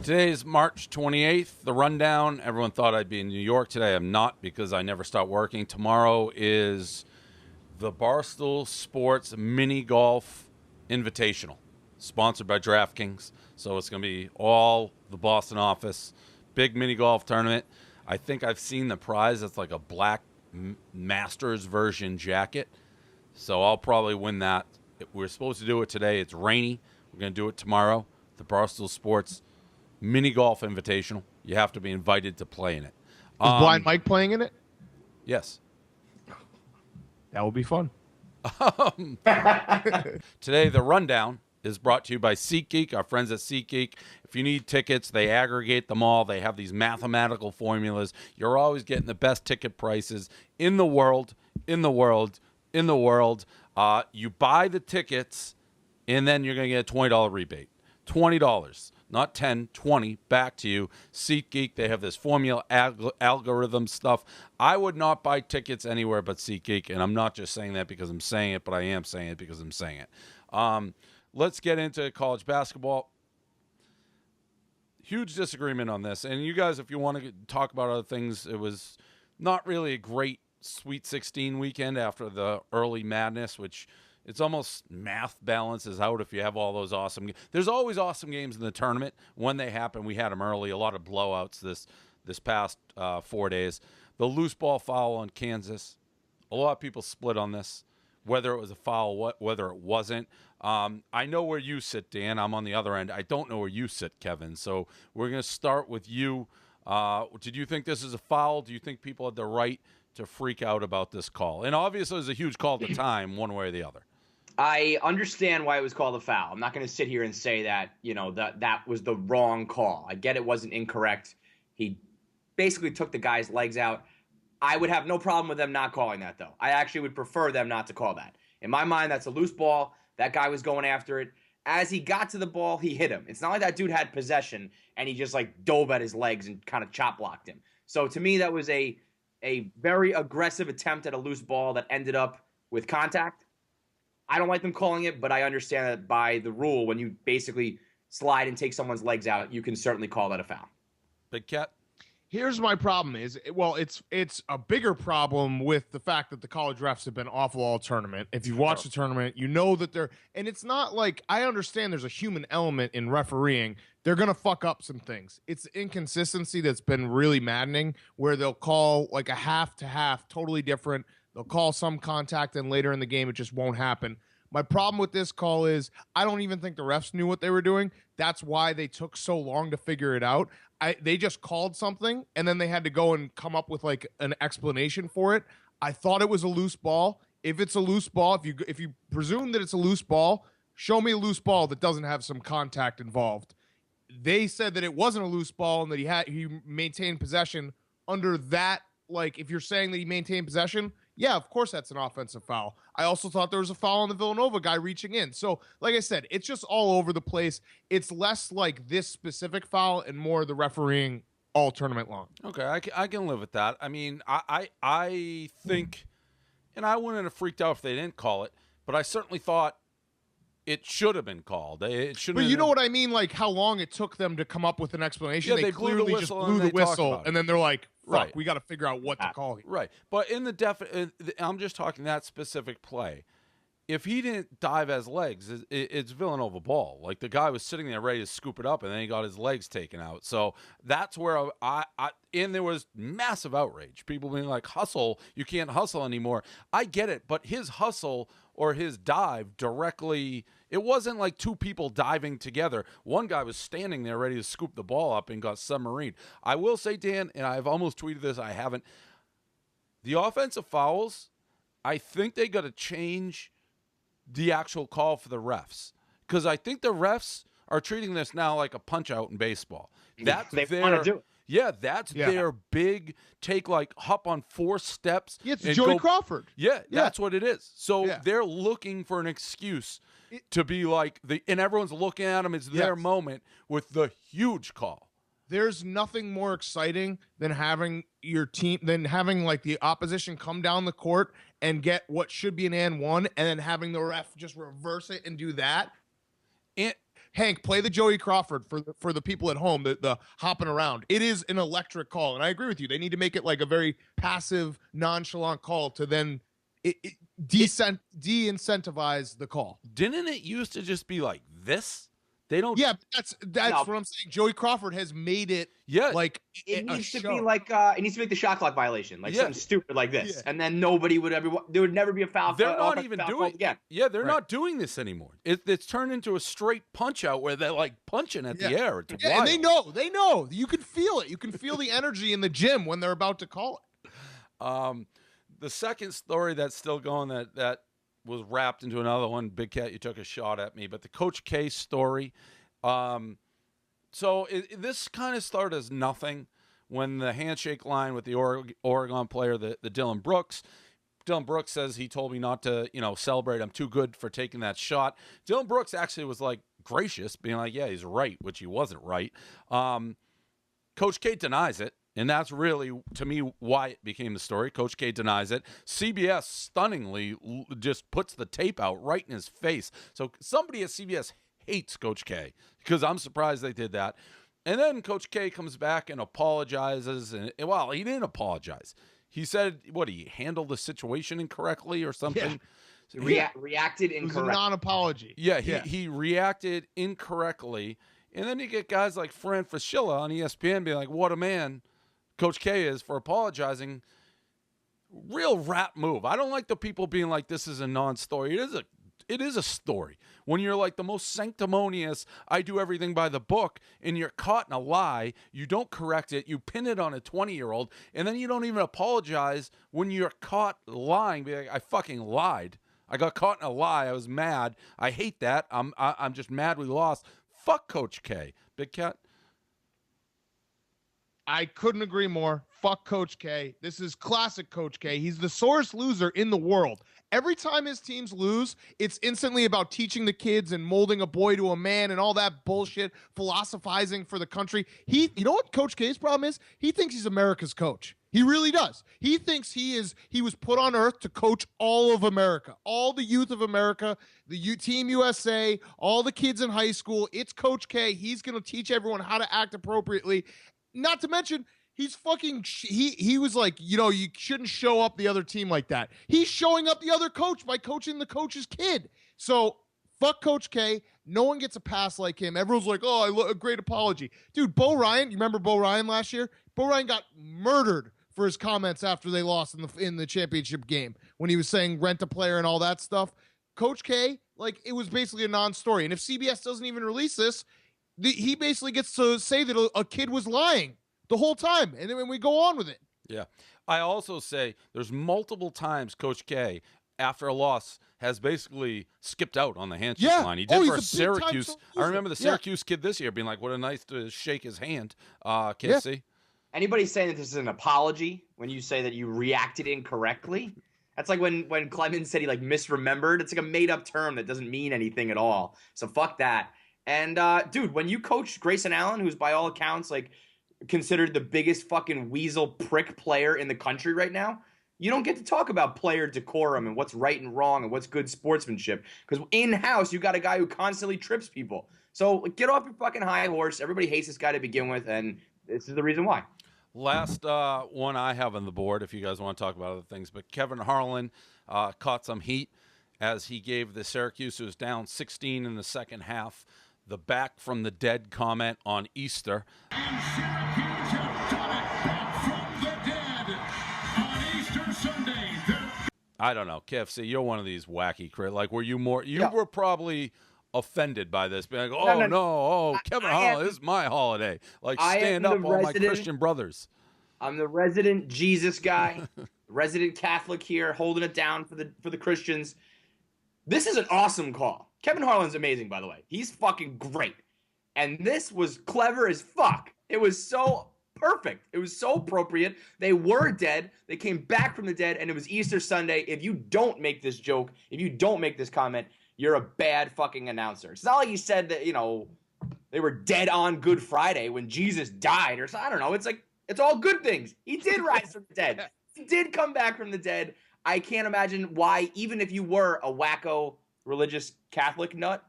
Today's March 28th, the rundown. Everyone thought I'd be in New York today. I'm not because I never stop working. Tomorrow is the Barstool Sports Mini Golf Invitational, sponsored by DraftKings. So it's going to be all the Boston office, big mini golf tournament. I think I've seen the prize. It's like a black Masters version jacket. So I'll probably win that. We're supposed to do it today. It's rainy. We're going to do it tomorrow. The Barstool Sports Mini Golf Invitational. You have to be invited to play in it. Is Blind Mike playing in it? Yes. That will be fun. Today, the rundown is brought to you by SeatGeek, our friends at SeatGeek. If you need tickets, they aggregate them all. They have these mathematical formulas. You're always getting the best ticket prices in the world, in the world, in the world. You buy the tickets, and then you're going to get a $20 rebate. $20. Not 10, 20, back to you. SeatGeek, they have this formula algorithm stuff. I would not buy tickets anywhere but SeatGeek, and I'm not just saying that because I'm saying it, but I am saying it because I'm saying it. Let's get into college basketball. Huge disagreement on this. And you guys, if you want to talk about other things, it was not really a great Sweet 16 weekend after the early madness, which it's almost math balances out if you have all those awesome games. There's always awesome games in the tournament. When they happen, we had them early. A lot of blowouts this past 4 days. The loose ball foul on Kansas. A lot of people split on this, whether it was a foul, whether it wasn't. I know where you sit, Dan. I'm on the other end. I don't know where you sit, Kevin. So we're going to start with you. Did you think this is a foul? Do you think people had the right to freak out about this call? And obviously it was a huge call at the time, one way or the other. I understand why it was called a foul. I'm not going to sit here and say that, that was the wrong call. I get it wasn't incorrect. He basically took the guy's legs out. I would have no problem with them not calling that, though. I actually would prefer them not to call that. In my mind, that's a loose ball. That guy was going after it. As he got to the ball, he hit him. It's not like that dude had possession and he just dove at his legs and kind of chop blocked him. So to me, that was a very aggressive attempt at a loose ball that ended up with contact. I don't like them calling it, but I understand that by the rule, when you basically slide and take someone's legs out, you can certainly call that a foul. Big Cat? Here's my problem is, it's a bigger problem with the fact that the college refs have been awful all tournament. If you watch the tournament, you know that and it's not like, I understand there's a human element in refereeing. They're going to fuck up some things. It's inconsistency that's been really maddening, where they'll call like a half to half, totally different. They'll call some contact, and later in the game, it just won't happen. My problem with this call is I don't even think the refs knew what they were doing. That's why they took so long to figure it out. They just called something, and then they had to go and come up with like an explanation for it. I thought it was a loose ball. If it's a loose ball, if you presume that it's a loose ball, show me a loose ball that doesn't have some contact involved. They said that it wasn't a loose ball and that he maintained possession under that. Like, if you're saying that he maintained possession, yeah, of course that's an offensive foul. I also thought there was a foul on the Villanova guy reaching in. So, like I said, it's just all over the place. It's less like this specific foul and more the refereeing all tournament long. Okay, I can live with that. I mean, I think, and I wouldn't have freaked out if they didn't call it, but I certainly thought it should have been called. It shouldn't. But you know what I mean? Like how long it took them to come up with an explanation. Yeah, they clearly just blew the whistle, and then they're like, "Fuck, right, we got to figure out what to call here." Right. But in I'm just talking that specific play. If he didn't dive his legs, it's Villanova ball. Like the guy was sitting there ready to scoop it up, and then he got his legs taken out. So that's where and there was massive outrage. People being like, "Hustle, you can't hustle anymore." I get it, but his hustle or his dive directly, it wasn't like two people diving together. One guy was standing there ready to scoop the ball up and got submarined. I will say, Dan, and I've almost tweeted this, I haven't. The offensive fouls, I think they got to change the actual call for the refs, because I think the refs are treating this now like a punch out in baseball. That's they want to do it. Yeah, that's their big take, like hop on 4 steps. Yeah, it's Joey Crawford. Yeah, that's what it is. So they're looking for an excuse to be like, and everyone's looking at them. It's their moment with the huge call. There's nothing more exciting than having your team, like the opposition come down the court and get what should be an and one, and then having the ref just reverse it and do that. And Hank, play the Joey Crawford for the people at home, the hopping around. It is an electric call, and I agree with you. They need to make it like a very passive, nonchalant call to then de-incentivize the call. Didn't it used to just be like this? They don't. Yeah, that's what I'm saying. Joey Crawford has made it. Yeah, like it a needs to show. be like it needs to make the shot clock violation, like something stupid like this, and then nobody would ever. There would never be a foul. They're not even doing it again. Yeah, they're not doing this anymore. It's turned into a straight punch out where they're like punching at the air. It's wild. And they know. You can feel it. You can feel the energy in the gym when they're about to call it. The second story that's still going that was wrapped into another one. Big Cat, you took a shot at me, but the Coach K story. So this kind of started as nothing when the handshake line with the Oregon player, the Dylan Brooks. Dylan Brooks says he told me not to, celebrate. I'm too good for taking that shot. Dylan Brooks actually was like gracious, being like, yeah, he's right, which he wasn't right. Coach K denies it. And that's really, to me, why it became the story. Coach K denies it. CBS stunningly just puts the tape out right in his face. So somebody at CBS hates Coach K, because I'm surprised they did that. And then Coach K comes back and apologizes. And, well, he didn't apologize. He said, he handled the situation incorrectly or something? Yeah. Reacted incorrectly. It was a non-apology. Yeah, he reacted incorrectly. And then you get guys like Fran Fraschilla on ESPN being like, what a man Coach K is for apologizing. Real rap move. I don't like the people being like, this is a non-story. It is a story. When you're like the most sanctimonious, I do everything by the book, and you're caught in a lie, you don't correct it, you pin it on a 20-year-old, and then you don't even apologize when you're caught lying. Be like, I fucking lied. I got caught in a lie. I was mad. I hate that. I'm just mad we lost. Fuck Coach K. Big Cat? I couldn't agree more. Fuck Coach K. This is classic Coach K. He's the sorest loser in the world. Every time his teams lose, it's instantly about teaching the kids and molding a boy to a man and all that bullshit, philosophizing for the country. You know what Coach K's problem is? He thinks he's America's coach. He really does. He thinks he was put on earth to coach all of America, all the youth of America, the Team USA, all the kids in high school. It's Coach K. He's going to teach everyone how to act appropriately. Not to mention, he's fucking, he was like, you shouldn't show up the other team like that. He's showing up the other coach by coaching the coach's kid. So fuck Coach K. No one gets a pass like him. Everyone's like, a great apology. Dude, Bo Ryan, you remember Bo Ryan last year? Bo Ryan got murdered for his comments after they lost in the championship game when he was saying rent a player and all that stuff. Coach K, like, it was basically a non-story. And if CBS doesn't even release this, he basically gets to say that a kid was lying the whole time, and then we go on with it. Yeah. I also say there's multiple times Coach K, after a loss, has basically skipped out on the handshake line. He did for Syracuse. I remember the Syracuse kid this year being like, what a nice to shake his hand, KC. Yeah. Anybody saying that this is an apology when you say that you reacted incorrectly? That's like when Clemens said he like misremembered. It's like a made-up term that doesn't mean anything at all. So fuck that. And, dude, when you coach Grayson Allen, who's by all accounts, like, considered the biggest fucking weasel prick player in the country right now, you don't get to talk about player decorum and what's right and wrong and what's good sportsmanship. Because in-house, you got a guy who constantly trips people. So get off your fucking high horse. Everybody hates this guy to begin with, and this is the reason why. Last one I have on the board, if you guys want to talk about other things, but Kevin Harlan caught some heat as he gave the Syracuse, who was down 16 in the second half, the back from the dead comment on Easter. And Syracuse have done it back from the dead on Easter Sunday. I don't know, KFC, you're one of these wacky like, were you more, were probably offended by this, being like, Kevin Harlan, this is my holiday. Like, stand up, all my Christian brothers. I'm the resident Jesus guy, resident Catholic here, holding it down for the Christians. This is an awesome call. Kevin Harlan's amazing, by the way. He's fucking great. And this was clever as fuck. It was so perfect. It was so appropriate. They were dead. They came back from the dead, and it was Easter Sunday. If you don't make this joke, if you don't make this comment, you're a bad fucking announcer. It's not like he said that, they were dead on Good Friday when Jesus died or something. I don't know. It's like, it's all good things. He did rise from the dead. He did come back from the dead. I can't imagine why, even if you were a wacko religious Catholic nut,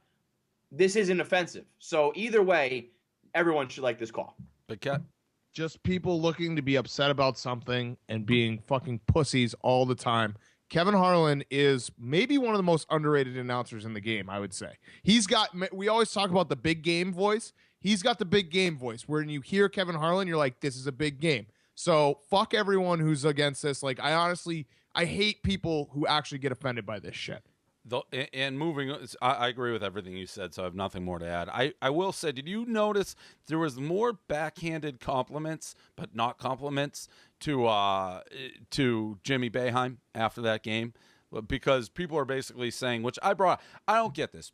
this isn't offensive. So either way, everyone should like this call. Big Cat. Just people looking to be upset about something and being fucking pussies all the time. Kevin Harlan is maybe one of the most underrated announcers in the game, I would say. We always talk about the big game voice. He's got the big game voice where when you hear Kevin Harlan, you're like, this is a big game. So fuck everyone who's against this. Like, I hate people who actually get offended by this shit. And moving, I agree with everything you said, so I have nothing more to add. I will say, did you notice there was more backhanded compliments, but not compliments, to Jimmy Boeheim after that game? Because people are basically saying, which I don't get this.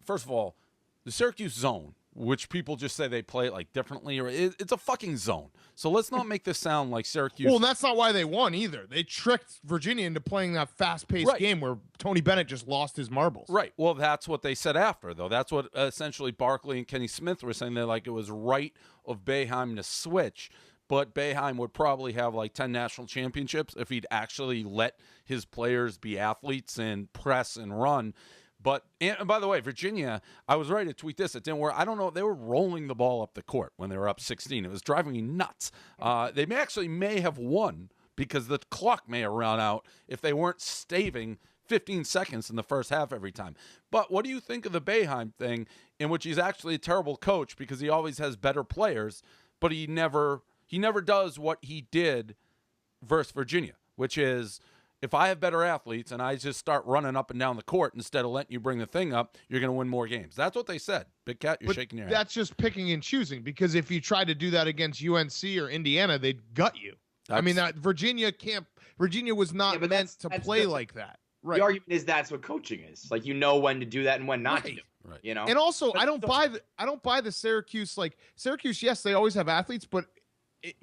First of all, the Syracuse zone, which people just say they play it like differently, or it's a fucking zone. So let's not make this sound like Syracuse. Well, that's not why they won either. They tricked Virginia into playing that fast-paced game where Tony Bennett just lost his marbles. Right. Well, that's what they said after, though. That's what essentially Barkley and Kenny Smith were saying. They're like, it was right of Boeheim to switch, but Boeheim would probably have like 10 national championships if he'd actually let his players be athletes and press and run. And by the way, Virginia, I was ready to tweet this. It didn't work. I don't know. They were rolling the ball up the court when they were up 16. It was driving me nuts. They may have won because the clock may have run out if they weren't staving 15 seconds in the first half every time. But what do you think of the Boeheim thing, in which he's actually a terrible coach because he always has better players, but he never does what he did versus Virginia, which is, if I have better athletes and I just start running up and down the court instead of letting you bring the thing up, you're going to win more games. That's what they said. Big Cat, you're shaking your head. That's just picking and choosing, because if you tried to do that against UNC or Indiana, they'd gut you. Virginia was not meant to play like that. Right. The argument is that's what coaching is. Like, you know when to do that and when not to do. Right. You know. And also, I don't buy the Syracuse. Like, Syracuse, yes, they always have athletes, but this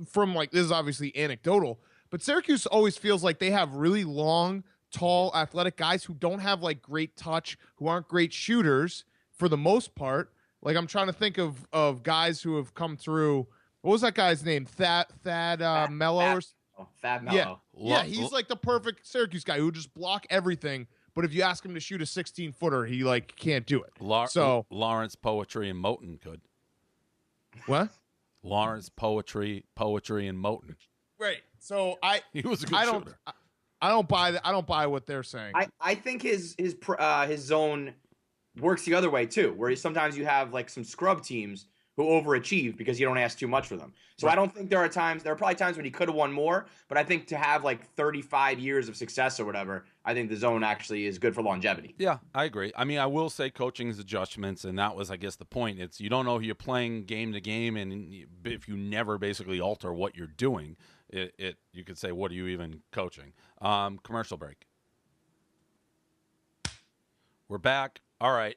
is obviously anecdotal. But Syracuse always feels like they have really long, tall, athletic guys who don't have like great touch, who aren't great shooters for the most part. Like, I'm trying to think of guys who have come through. What was that guy's name? Thad Mello? Thad Mello. Yeah, he's like the perfect Syracuse guy who would just block everything. But if you ask him to shoot a 16-footer, he like can't do it. Lawrence Poetry and Moten could. What? Lawrence Poetry and Moten. Right. So he was a good shooter. I don't buy what they're saying. I think his zone works the other way too, where sometimes you have like some scrub teams who overachieve because you don't ask too much for them. So I don't think there are probably times when he could have won more, but I think to have like 35 years of success or whatever, I think the zone actually is good for longevity. Yeah, I agree. I mean, I will say coaching is adjustments, and that was, I guess, the point. It's you don't know who you're playing game to game, and if you never basically alter what you're doing, you could say, what are you even coaching? Commercial break. We're back. All right.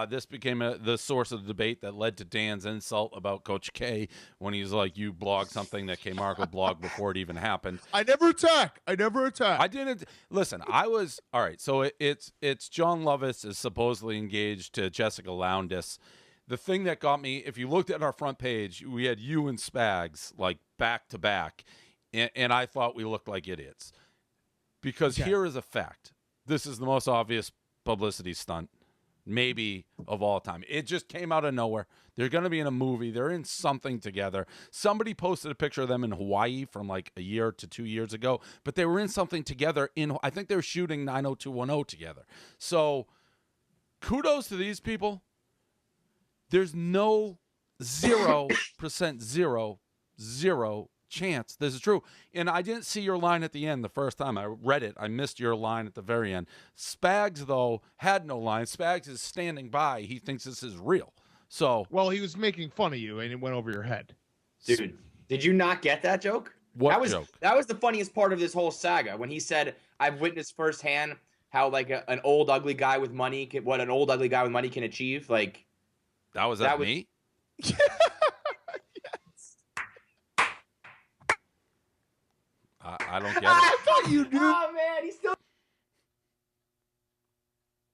This became the source of the debate that led to Dan's insult about Coach K when he's like, you blogged something that K Marco blogged before it even happened. I never attack. I didn't. Listen, I was. All right, so it's John Lovis is supposedly engaged to Jessica Lowndes. The thing that got me, if you looked at our front page, we had you and Spags like back to back, and I thought we looked like idiots. Because here is a fact. This is the most obvious publicity stunt maybe of all time. It just came out of nowhere. They're going to be in a movie. They're in something together. Somebody posted a picture of them in Hawaii from like a year to 2 years ago, but they were in something together I think they were shooting 90210 together. So kudos to these people. There's no 0% zero chance this is true. And I didn't see your line at the end the first time I read it. I missed your line at the very end. Spags, though, had no line. Spags is standing by. He thinks this is real. So, well, he was making fun of you, and it went over your head. Dude, did you not get that joke? What joke? That was the funniest part of this whole saga, when he said, I've witnessed firsthand how like an old ugly guy with money what an old ugly guy with money can achieve. Like, that was me? I don't get it. I thought you knew. Oh man, he still.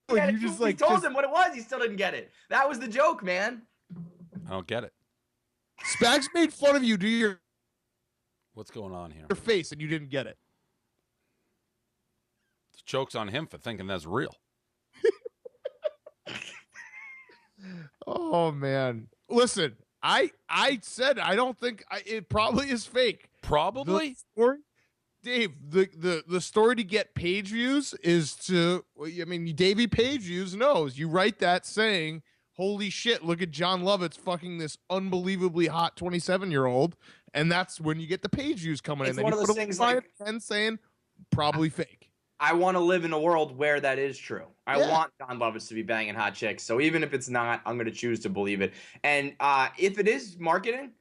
You just like told him what it was. He still didn't get it. That was the joke, man. I don't get it. Spags made fun of you. What's going on here? Your face, and you didn't get it. The joke's on him for thinking that's real. Oh man. Listen, I said I don't think it probably is fake. Probably. The story, Dave, the story to get page views is to, I mean, Davey page views knows. You write that saying, holy shit, look at John Lovitz fucking this unbelievably hot 27-year-old. And that's when you get the page views coming in. It's Then one you of put those a things line like at the end saying probably fake. I want to live in a world where that is true. I Yeah. want John Lovitz to be banging hot chicks. So even if it's not, I'm going to choose to believe it. And if it is marketing,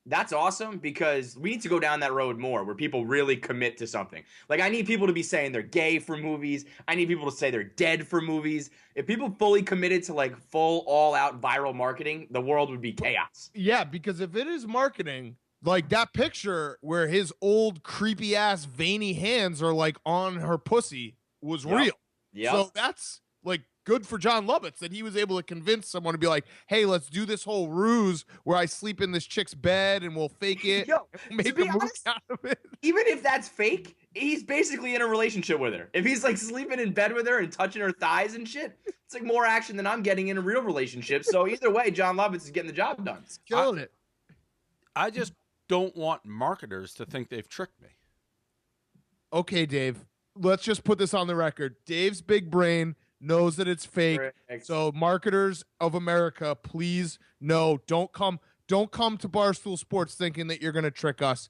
that's awesome because we need to go down that road more where people really commit to something. Like I need people to be saying they're gay for movies. I need people to say they're dead for movies. If people fully committed to like full all out viral marketing, the world would be chaos. Yeah, because if it is marketing, like that picture where his old creepy ass veiny hands are like on her pussy was real. Yeah. So that's like good for John Lovitz that he was able to convince someone to be like, hey, let's do this whole ruse where I sleep in this chick's bed and we'll fake it. Yo, and we'll to make be a movie honest, out of it. even if that's fake, he's basically in a relationship with her. If he's like sleeping in bed with her and touching her thighs and shit, it's like more action than I'm getting in a real relationship. So either way, John Lovitz is getting the job done. Killing it. I just don't want marketers to think they've tricked me. Okay, Dave, let's just put this on the record. Dave's big brain knows that it's fake. Correct. So marketers of America, please don't come to Barstool Sports thinking that you're going to trick us.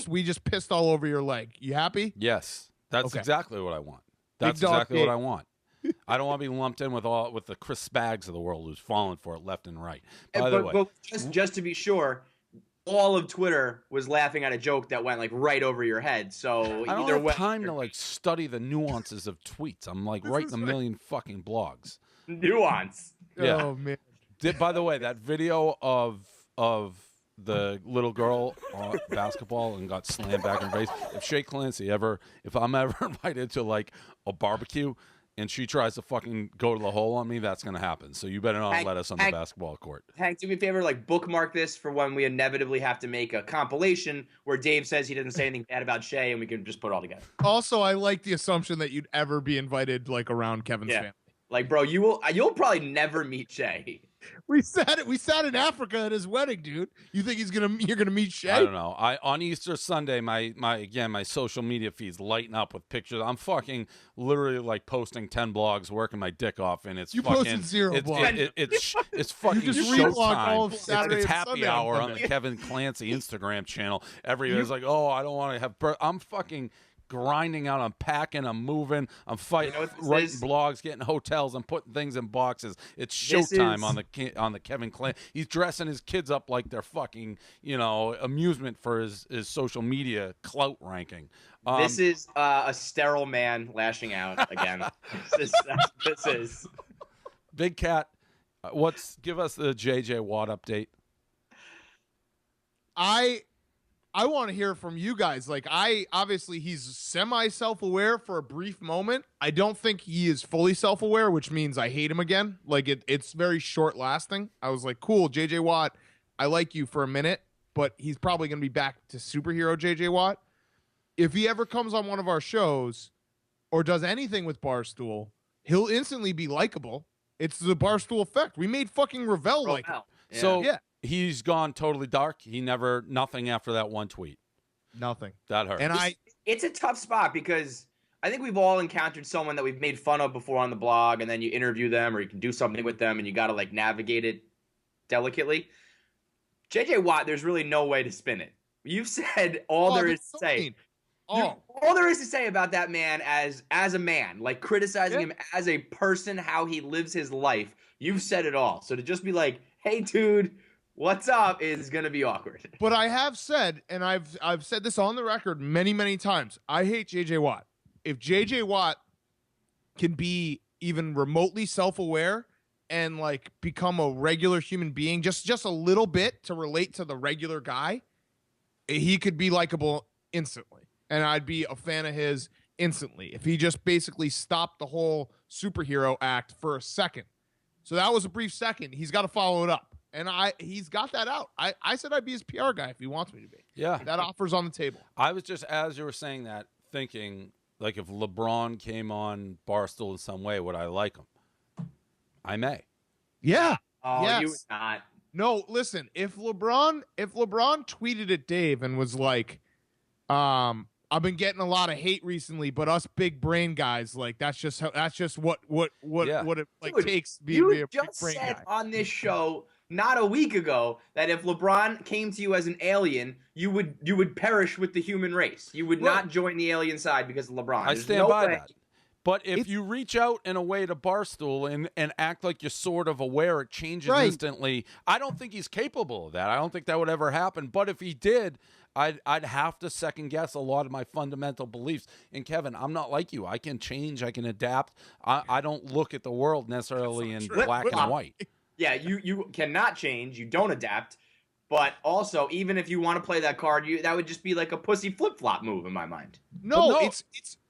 We just pissed all over your leg. You happy? Yes, that's Okay. exactly what I want. That's Big dog exactly what Dave. I want. I don't want to be lumped in with the Chris Spags of the world who's falling for it left and right. By the way, But just to be sure, all of Twitter was laughing at a joke that went like right over your head. So I don't either have way, time to like study the nuances of tweets. I'm like writing a million fucking blogs. nuance. Yeah. Oh man. By the way, that video of the little girl on basketball and got slammed back in the face. If Shay Clancy if I'm ever invited to like a barbecue and she tries to fucking go to the hole on me, that's gonna happen. So you better not Hank- let us on the Hank- basketball court. Hank, do me a favor, like bookmark this for when we inevitably have to make a compilation where Dave says he doesn't say anything bad about Shay, and we can just put it all together. Also, I like the assumption that you'd ever be invited like around Kevin's Yeah. family. Like, bro, you'll probably never meet Shay. We sat in Africa at his wedding, dude. You think you're gonna meet Shay? I don't know. On Easter Sunday, my social media feeds lighten up with pictures. I'm fucking literally like posting 10 blogs, working my dick off, and it's You fucking posted 0 blogs. it's fucking just reblogged all showtime. of Saturday It's and happy Sunday on hour on Monday. the Kevin Clancy Instagram channel. Everybody's like, oh, I don't want to have. I'm fucking grinding out. I'm packing. I'm moving. I'm fighting, You know what this writing is? blogs, getting hotels. I'm putting things in boxes. It's This showtime is- on the Kevin Clancy. He's dressing his kids up like they're fucking amusement for his social media clout ranking. This is a sterile man lashing out again. This is. Big Cat. Give us the JJ Watt update. I want to hear from you guys. Like, obviously he's semi self-aware for a brief moment. I don't think he is fully self-aware, which means I hate him again. Like it's very short lasting. I was like, cool, JJ Watt, I like you for a minute, but he's probably going to be back to superhero JJ Watt. If he ever comes on one of our shows or does anything with Barstool, he'll instantly be likable. It's the Barstool effect. We made fucking Ravel like Wow. Yeah. So Yeah. he's gone totally dark. Nothing after that one tweet. nothing. That hurt. And It's a tough spot because I think we've all encountered someone that we've made fun of before on the blog, and then you interview them or you can do something with them, and you got to like navigate it delicately. JJ Watt, there's really no way to spin it. You've said all there is to say. Oh, All there is to say about that man as a man, like criticizing him as a person, how he lives his life. You've said it all. So to just be like, "Hey, dude, what's up?" is gonna be awkward. but I have said, and I've said this on the record many, many times. I hate JJ Watt. If JJ Watt can be even remotely self-aware and like become a regular human being, just a little bit to relate to the regular guy, he could be likable instantly. And I'd be a fan of his instantly if he just basically stopped the whole superhero act for a second. So that was a brief second. He's got to follow it up. And he's got that out. I said I'd be his PR guy if he wants me to be. Yeah. That offer's on the table. I was just, as you were saying that, thinking, like, if LeBron came on Barstool in some way, would I like him? I may. Yeah. Oh, Yes. you would not. No, listen, if LeBron tweeted at Dave and was like, I've been getting a lot of hate recently, but us big brain guys, like that's just what Yeah. it like Dude, takes to be you a big just brain said guy. on this show not a week ago that if LeBron came to you as an alien, you would perish with the human race. You would not join the alien side because of LeBron. I There's stand no by way. that. But if you reach out in a way to Barstool and act like you're sort of aware, it changes instantly. I don't think he's capable of that. I don't think that would ever happen. But if he did, I'd have to second guess a lot of my fundamental beliefs. And Kevin, I'm not like you. I can change. I can adapt. I don't look at the world necessarily in black and white. Yeah, you cannot change. You don't adapt. But also, even if you want to play that card, that would just be like a pussy flip-flop move in my mind. No,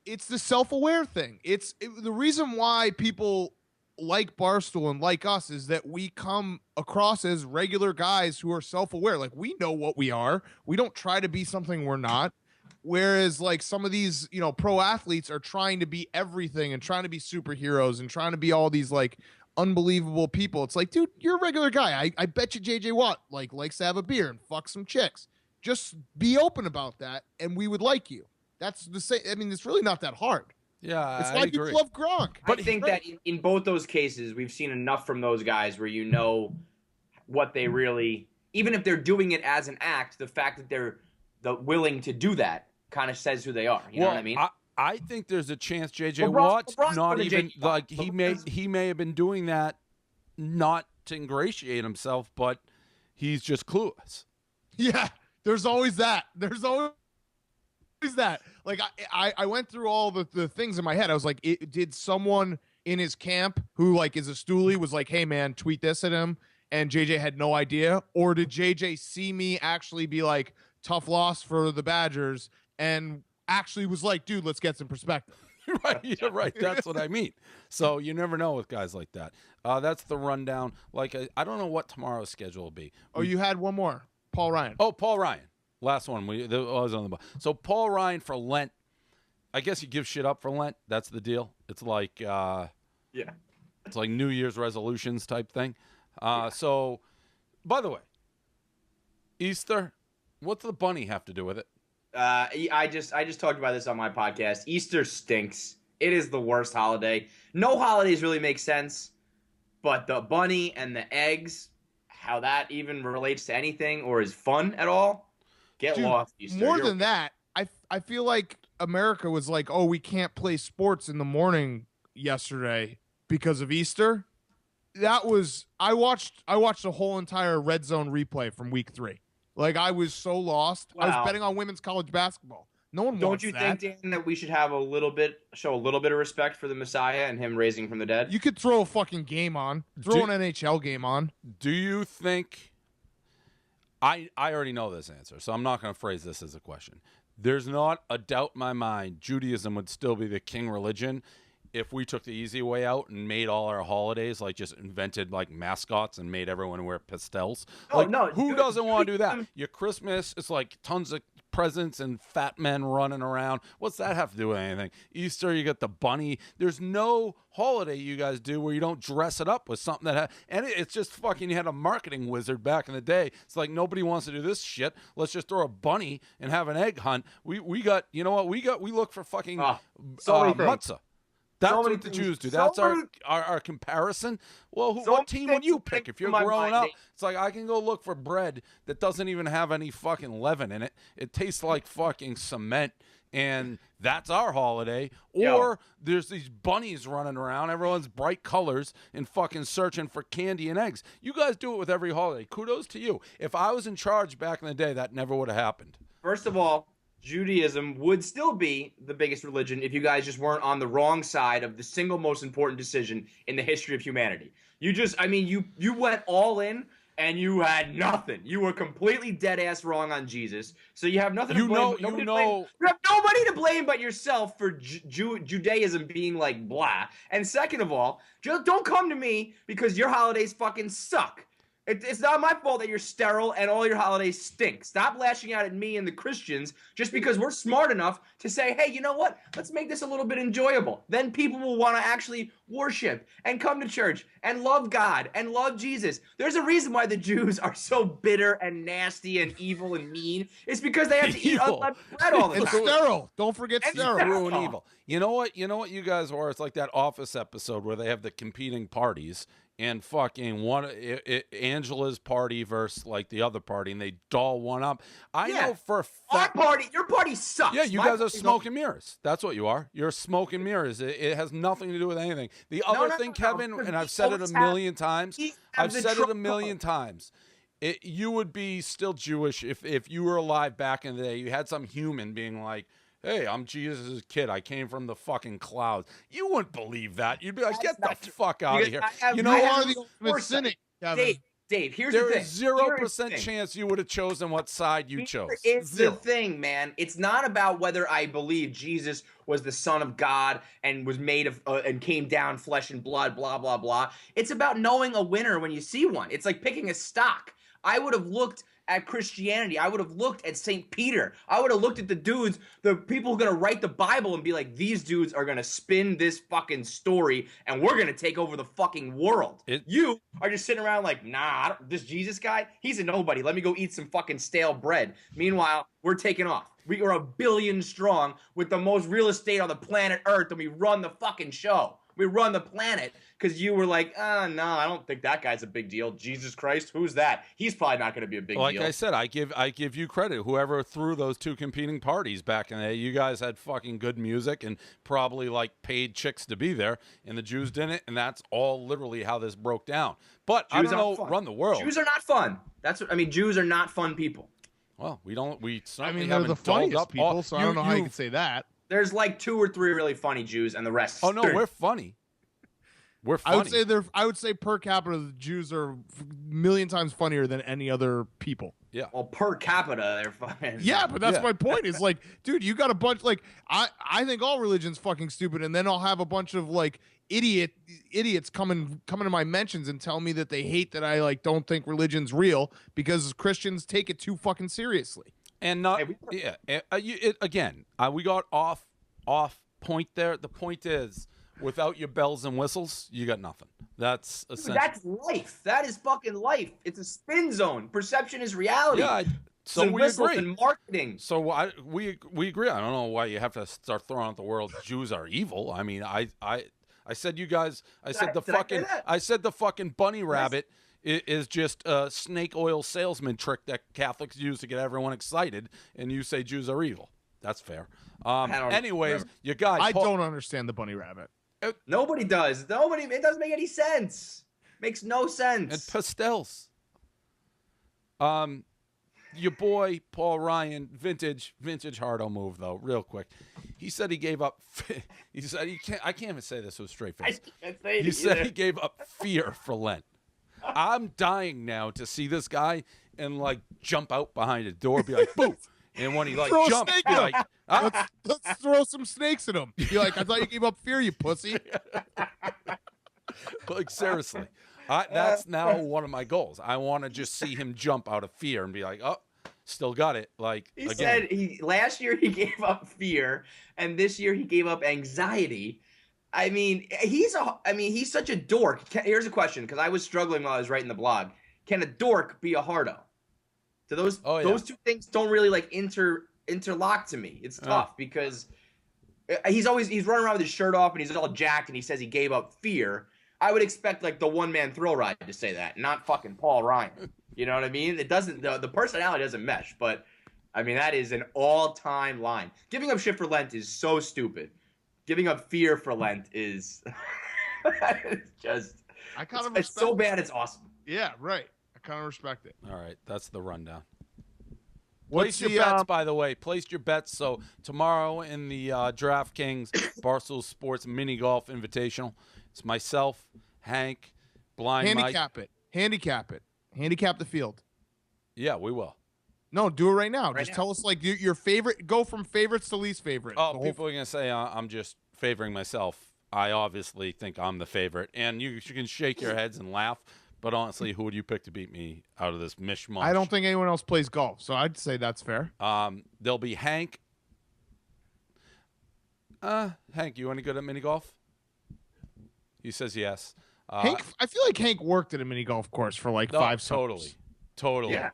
it's the self-aware thing. The reason why people like Barstool and like us is that we come across as regular guys who are self-aware. Like, we know what we are. We don't try to be something we're not. Whereas like some of these, pro athletes are trying to be everything and trying to be superheroes and trying to be all these like unbelievable people. It's like, dude, you're a regular guy. I bet you JJ Watt likes to have a beer and fuck some chicks. Just be open about that and we would like you. That's the same. I mean, it's really not that hard. Yeah, it's why people love Gronk. But I think that in both those cases, we've seen enough from those guys where you know what they really, even if they're doing it as an act, the fact that they're willing to do that kind of says who they are. You know what I mean? I think there's a chance JJ Watt's not even like he may have been doing that not to ingratiate himself, but he's just clueless. Yeah, there's always that. There's always that. Like I went through all the things in my head. I was like, did someone in his camp who like is a stoolie was like, hey man, tweet this at him, and JJ had no idea, or did JJ see me actually be like, tough loss for the Badgers, and actually was like, dude, let's get some perspective. Right, you're right. That's what I mean. So you never know with guys like that. That's the rundown. Like I don't know what tomorrow's schedule will be. Oh, you had one more, Paul Ryan. Oh, Paul Ryan. Last one. I was on the. So Paul Ryan for Lent. I guess you give shit up for Lent. That's the deal. It's like it's like New Year's resolutions type thing. So, by the way, Easter. What's the bunny have to do with it? I just talked about this on my podcast. Easter stinks. It is the worst holiday. No holidays really make sense, but the bunny and the eggs, how that even relates to anything or is fun at all, get lost. Easter. More than that, I feel like America was like, oh, we can't play sports in the morning yesterday because of Easter. I watched the whole entire Red Zone replay from week 3. Like, I was so lost. Wow. I was betting on women's college basketball. No one Don't wants you that. think, Dan, that we should have show a little bit of respect for the Messiah and him raising from the dead? You could throw a fucking game on. Throw an NHL game on. Do you think I already know this answer, so I'm not going to phrase this as a question. There's not a doubt in my mind Judaism would still be the king religion if we took the easy way out and made all our holidays, like just invented like mascots and made everyone wear pastels. Oh, like, no. Who doesn't want to do that? Your Christmas, it's like tons of presents and fat men running around. What's that have to do with anything? Easter, you got the bunny. There's no holiday you guys do where you don't dress it up with something and it's just fucking, you had a marketing wizard back in the day. It's like nobody wants to do this shit. Let's just throw a bunny and have an egg hunt. We got, you know what? We look for fucking matzah. That's what the Jews do. That's our comparison. Well, what team would you pick if you're growing up? It's like I can go look for bread that doesn't even have any fucking leaven in it. It tastes like fucking cement, and that's our holiday. Or there's these bunnies running around. Everyone's bright colors and fucking searching for candy and eggs. You guys do it with every holiday. Kudos to you. If I was in charge back in the day, that never would have happened. First of all, Judaism would still be the biggest religion if you guys just weren't on the wrong side of the single most important decision in the history of humanity. You went all in and you had nothing. You were completely dead ass wrong on Jesus. So you have nothing to blame. You have nobody to blame but yourself for Judaism being like blah. And second of all, just don't come to me because your holidays fucking suck. It's not my fault that you're sterile and all your holidays stink. Stop lashing out at me and the Christians just because we're smart enough to say, hey, you know what? Let's make this a little bit enjoyable. Then people will want to actually worship and come to church and love God and love Jesus. There's a reason why the Jews are so bitter and nasty and evil and mean. It's because they have to eat Evil. unleavened bread all the And time. sterile. Don't forget And sterile. sterile. Ruin evil. You know what? You know what you guys are? It's like that Office episode where they have the competing parties and fucking Angela's party versus like the other party, and they doll one up. I Yeah. know for a Our fact. party, your party sucks. Yeah, you My guys are party's smoke and mirrors. That's what you are. You're smoke and mirrors. It has nothing to do with anything. The other no, thing, no, Kevin, because and I've we said it a always million times. we have I've the said it a Trump million times. You would be still Jewish if you were alive back in the day. You had some human being like, hey, I'm Jesus' kid. I came from the fucking clouds. You wouldn't believe that. You'd be like, That's get not the true. fuck out of Because here. I have- You You know I what? are have the ultimate foresight. cynic, Kevin. Dave, here's There the thing. is 0% Here's the thing. chance you would have chosen what side you Here chose. is Zero. the thing, man. It's not about whether I believe Jesus was the Son of God and was made of and came down flesh and blood, blah blah blah. It's about knowing a winner when you see one. It's like picking a stock. I would have looked at Christianity. I would have looked at St. Peter. I would have looked at the dudes, the people who are going to write the Bible and be like, these dudes are going to spin this fucking story and we're going to take over the fucking world. You are just sitting around like, nah, this Jesus guy, he's a nobody. Let me go eat some fucking stale bread. Meanwhile, we're taking off. We are 1 billion strong with the most real estate on the planet Earth and we run the fucking show. We run the planet because you were like, no, I don't think that guy's a big deal. Jesus Christ, who's that? He's probably not going to be a big Like deal. I said, I give you credit. Whoever threw those two competing parties back in the day, you guys had fucking good music and probably like paid chicks to be there, and the Jews didn't, and that's all literally how this broke down. But I Jews don't aren't know, fun. run the world. Jews are not fun. That's what I mean. Jews are not fun people. Well, we don't. We I certainly mean, they're haven't the dolled funniest up people, all- so I don't know how you can say that. There's like 2 or 3 really funny Jews, and the rest. Oh no, we're funny. We're funny. I would say per capita the Jews are a million times funnier than any other people. Yeah. Well, per capita, they're fucking. Yeah, but that's Yeah. my point. Is like, dude, you got a bunch like I think all religion's fucking stupid, and then I'll have a bunch of like idiots coming to my mentions and tell me that they hate that I like don't think religion's real because Christians take it too fucking seriously. And not Hey, again. We got off point there. The point is, without your bells and whistles, you got nothing. That's essential. That's life. That is fucking life. It's a spin zone. Perception is reality. Yeah. So Some we whistles agree. and marketing. So we agree. I don't know why you have to start throwing out the world Jews are evil. I mean, I said you guys. I said the did I say fucking. that? I said the fucking bunny rabbit is just a snake oil salesman trick that Catholics use to get everyone excited, and you say Jews are evil. That's fair. don't Anyways, remember. you guys. I don't understand the bunny rabbit. Nobody does. Nobody. It doesn't make any sense. Makes no sense. And pastels. Your boy Paul Ryan, vintage Hardo move though, real quick. He said he gave up. He said he can't. I can't even say this with a straight face. can't say it He said either. he gave up fear for Lent. I'm dying now to see this guy and like jump out behind a door, be like, "Boo!" And when he like Throw a jumps, snake be at like, him. "Ah." Let's throw some snakes at him. You're like, I thought you gave up fear, you pussy. Like seriously, that's now one of my goals. I want to just see him jump out of fear and be like, "Oh, still got it." Like He again, said last year he gave up fear, and this year he gave up anxiety. I mean, he's such a dork. Here's a question, because I was struggling while I was writing the blog. Can a dork be a hardo? So those Oh, yeah. those two things don't really like interlock to me. It's tough because he's running around with his shirt off and he's all jacked and he says he gave up fear. I would expect like the one-man thrill ride to say that, not fucking Paul Ryan. You know what I mean? It doesn't. The personality doesn't mesh, but I mean that is an all-time line. Giving up shit for Lent is so stupid. Giving up fear for Lent is it's just. I kind of It's so bad. It's awesome. Yeah, right. I kind of respect it. all right, that's the rundown. What's Place your the, bets, by the way. Place your bets. So tomorrow in the DraftKings Barstool Sports Mini Golf Invitational, it's myself, Hank, Blind Mike. Handicap it. Handicap the field. Yeah, we will. No, do it right now. Right Just now. tell us like your favorite. Go from favorites to least favorite. Oh, The whole- people are gonna say I'm just favoring myself. I obviously think I'm the favorite, and you can shake your heads and laugh, But honestly, who would you pick to beat me out of this mishmash? I don't think anyone else plays golf, so I'd say that's fair. There'll be Hank. Hank, you any good at mini golf? He says yes. Hank, I feel like Hank worked at a mini golf course for like No, 5 summers. Totally. Yeah.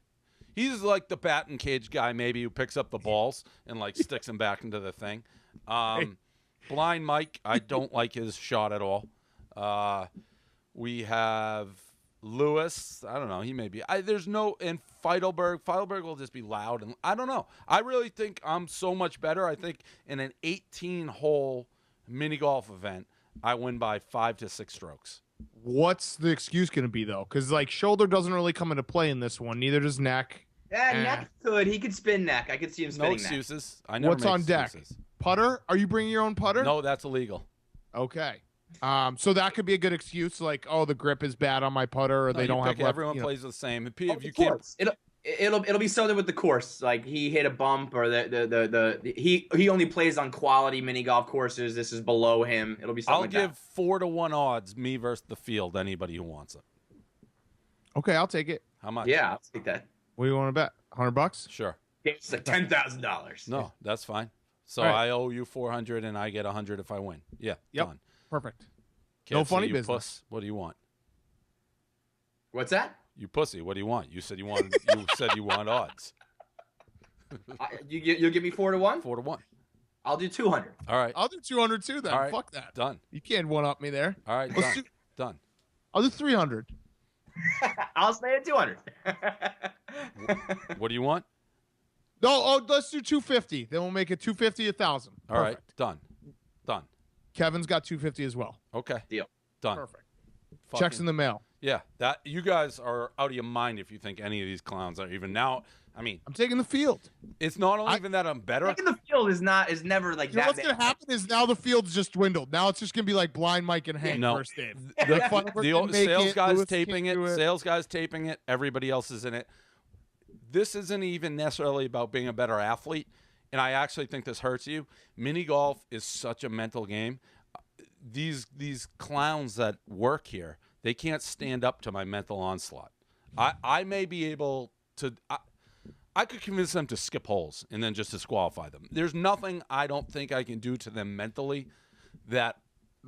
He's like the batting cage guy, maybe, who picks up the balls and like sticks them back into the thing. Blind Mike, I don't like his shot at all. We have Lewis. I don't know. He may be. There's no. And Feidelberg. Feidelberg will just be loud. And I don't know. I really think I'm so much better. I think in an 18-hole mini golf event, I win by 5 to 6 strokes. What's the excuse going to be, though? Because, like, shoulder doesn't really come into play in this one. Neither does neck. Yeah, neck could. He could spin neck. I could see him No spinning neck. excuses. I never What's make on deck? excuses. Putter? Are you bringing your own putter? No, that's illegal. Okay. So that could be a good excuse, like, oh, the grip is bad on my putter, or No, they you don't have pick it. left, Everyone you know. plays the same. If Oh, you of can't, course. It'll be something with the course. Like he hit a bump, or he only plays on quality mini golf courses. This is below him. It'll be something I'll like give that. 4-1 odds, me versus the field. Anybody who wants it. Okay, I'll take it. How much? Yeah, I'll take that. What do you want to bet? $100? Sure. It's like $10,000. No, that's fine. So All right. I owe you 400, and I get 100 if I win. Yeah. Yep. Done. Perfect. Can't No say funny you business. Puss. What do you want? What's that? You pussy. What do you want? You said you want. You said you want odds. You'll give me 4-1. 4-1. I'll do 200. All right. I'll do 200 too then. All right. Fuck that. Done. You can't one-up me there. All right. Let's Done. do- Done. I'll do 300. I'll stay at 200. What do you want? No, let's do 250. Then we'll make it 250, 1,000. All right. Done. Done. Kevin's got 250 as well. Okay. Deal. Done. Perfect. Fucking- Checks in the mail. Yeah. That you guys are out of your mind if you think any of these clowns are even now. I mean, I'm taking the field. it's not only even that I'm better. Taking the field is never like You know that. what's going to happen is now the field's just dwindled. Now it's just going to be like Blind Mike and Hank No. first Dave. The old Make sales it, guys Lewis taping can't it, do it. sales guys taping it, everybody else is in it. This isn't even necessarily about being a better athlete, and I actually think this hurts you. Mini golf is such a mental game. These clowns that work here, they can't stand up to my mental onslaught. I may be able to I could convince them to skip holes and then just disqualify them. There's nothing I don't think I can do to them mentally that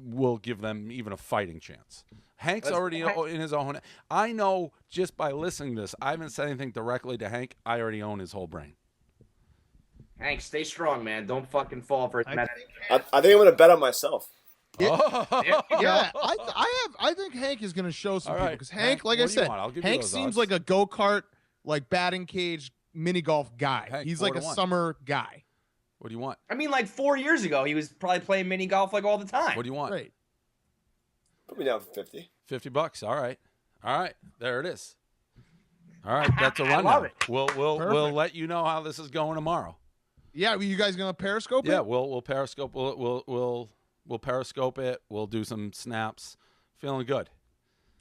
will give them even a fighting chance. Hank's already in his own. I know just by listening to this, I haven't said anything directly to Hank. I already own his whole brain. Hank, stay strong, man. Don't fucking fall for it. I I think I'm going to bet on myself. Yeah, I think Hank is going to show some All people right. because Hank, Hank, like what I do you said, want? I'll give you Hank those seems odds. like a go-kart, like batting cage mini golf guy. Hank, He's like a 4-1. summer guy. What do you want? I mean, like 4 years ago, he was probably playing mini golf like all the time. What do you want? Great. Put me down for 50. $50. All right. All right. There it is. All right. That's a I rundown. love it. We'll Perfect. let you know how this is going tomorrow. Yeah, you guys going to Periscope Yeah, it? we'll periscope. We'll periscope it. We'll do some snaps. Feeling good.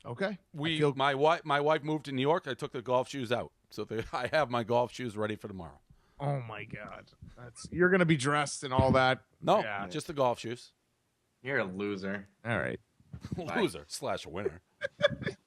Okay. My wife moved to New York. I took the golf shoes out, so I have my golf shoes ready for tomorrow. Oh my God, you're going to be dressed and all that. No, Yeah. just the golf shoes. You're a loser. All right. Loser / winner.